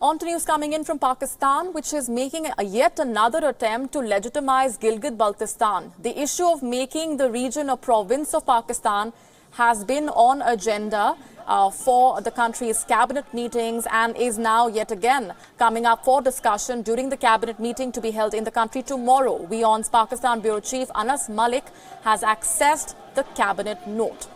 On to news coming in from Pakistan, which is making yet another attempt to legitimize Gilgit-Baltistan. The issue of making the region a province of Pakistan has been on agenda for the country's cabinet meetings and is now yet again coming up for discussion during the cabinet meeting to be held in the country tomorrow. Wion's Pakistan Bureau Chief Anas Malik has accessed the cabinet note.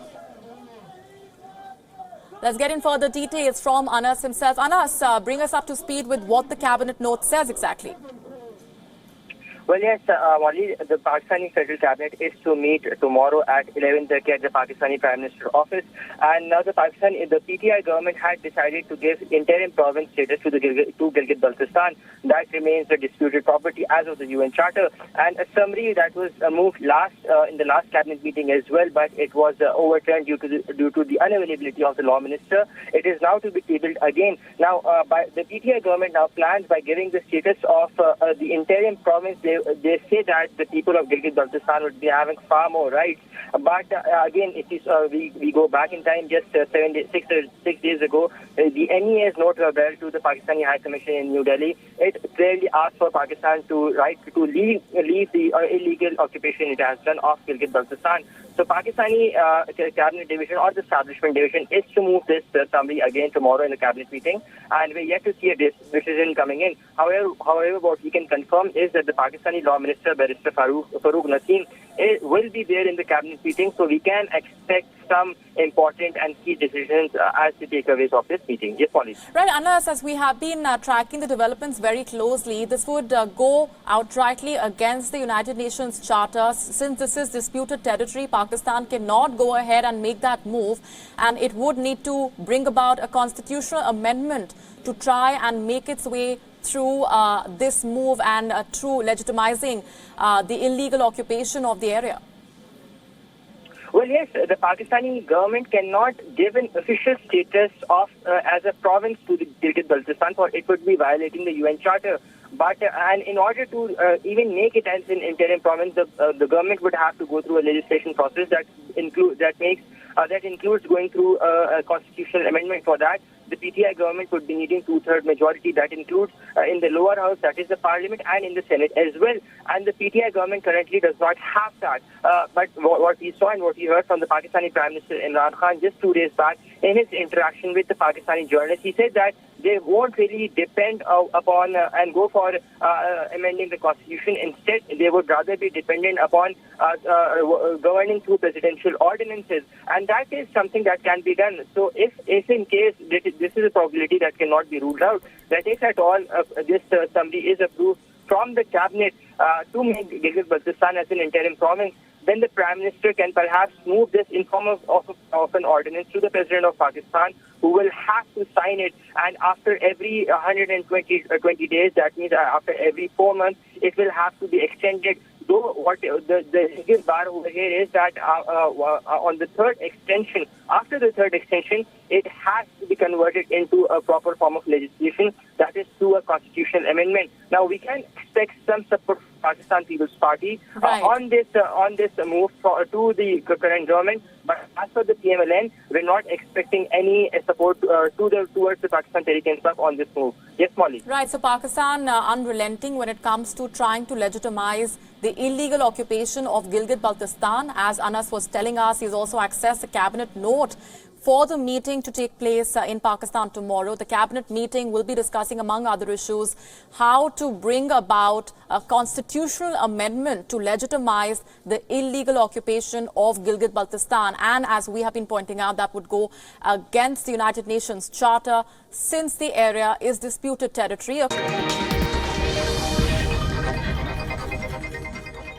Let's get in further details from Anas himself. Anas, bring us up to speed with what the cabinet note says exactly. Well, yes, Molly, the Pakistani Federal Cabinet is to meet tomorrow at 11:30 at the Pakistani Prime Minister's office. And now the PTI government had decided to give interim province status to Gilgit-Baltistan. That remains a disputed property as of the UN Charter. And a summary that was moved in the last cabinet meeting as well, but it was overturned due to the unavailability of the law minister. It is now to be tabled again. Now, by the PTI government now plans by giving the status of the interim province. They say that the people of Gilgit-Baltistan would be having far more rights. But again, it is we go back in time just 6 days ago. The NEA's note there to the Pakistani High Commission in New Delhi. It clearly asked for Pakistan to leave the illegal occupation it has done of Gilgit-Baltistan. So Pakistani cabinet division or the establishment division is to move this summary again tomorrow in the cabinet meeting, and we're yet to see a decision coming in. However, what we can confirm is that the Pakistani law minister, Barrister Farooq Naseem, will be there in the cabinet meeting, so we can expect some important and key decisions as the takeaways of this meeting. Yes, Polly. Right, Anas, as we have been tracking the developments very closely, this would go outrightly against the United Nations Charter. Since this is disputed territory, Pakistan cannot go ahead and make that move, and it would need to bring about a constitutional amendment to try and make its way through this move and through legitimizing the illegal occupation of the area. Well, yes, the Pakistani government cannot give an official status of as a province to the Gilgit-Baltistan, for it would be violating the UN Charter. But and in order to even make it as an interim province, the government would have to go through a legislation process that includes going through a constitutional amendment. For that, the PTI government would be needing 2/3 majority. That includes in the lower house, that is the parliament, and in the Senate as well. And the PTI government currently does not have that. But what we saw and what we heard from the Pakistani Prime Minister Imran Khan just 2 days back in his interaction with the Pakistani journalists, he said that they won't really depend upon and go for amending the constitution. Instead, they would rather be dependent upon governing through presidential ordinances. And that is something that can be done. So if in case this is a probability that cannot be ruled out, that if at all this summary is approved from the cabinet to make Gilgit-Baltistan as an interim province, then the Prime Minister can perhaps move this in form of an ordinance to the President of Pakistan, who will have to sign it. And after every 120 days, that means after every 4 months, it will have to be extended. Though what the bar over here is that on the third extension, after the third extension, it has to be converted into a proper form of legislation, that is through a constitutional amendment. Now we can expect some support from Pakistan People's Party on this move to the current government, but as for the PMLN, we're not expecting any support towards the Pakistan Tehreek-e-Insaf on this move. Yes, Molly. Right, so Pakistan unrelenting when it comes to trying to legitimize the illegal occupation of Gilgit-Baltistan. As Anas was telling us, he's also accessed the cabinet note for the meeting to take place in Pakistan tomorrow. The cabinet meeting will be discussing, among other issues, how to bring about a constitutional amendment to legitimize the illegal occupation of Gilgit-Baltistan. And as we have been pointing out, that would go against the United Nations Charter, since the area is disputed territory.